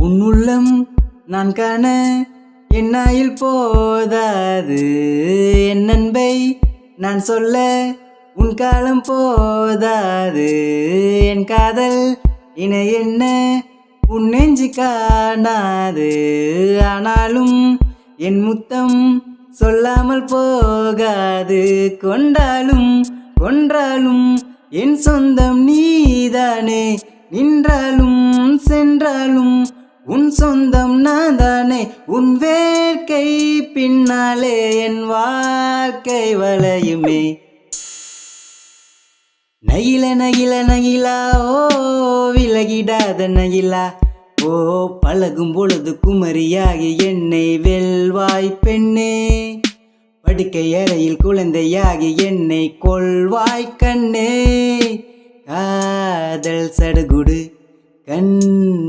உன் உள்ளம் நான் காண என்னாயில் போதாது. என் அன்பை நான் சொல்ல உன் காலம் போதாது. என் காதல் இணை என்ன உன் நெஞ்சு காணாது. ஆனாலும் என் முத்தம் சொல்லாமல் போகாது. கொண்டாலும் கொன்றாலும் என் சொந்தம் நீதானே. நின்றாலும் சென்றாலும் உன் சொந்தம் நான் தானே. உன் வேர்க்கை பின்னாலே என் வாழ்க்கை வளையுமே. நகில நகில நகிலா ஓ விலகிடாத நகிலா ஓ பழகும் பொழுது குமரியாகி என்னை வெல்வாய் பெண்ணே. படுக்கை அறையில் குழந்தையாகி என்னை கொள்வாய் கண்ணே. காதல் சடுகுடு கண்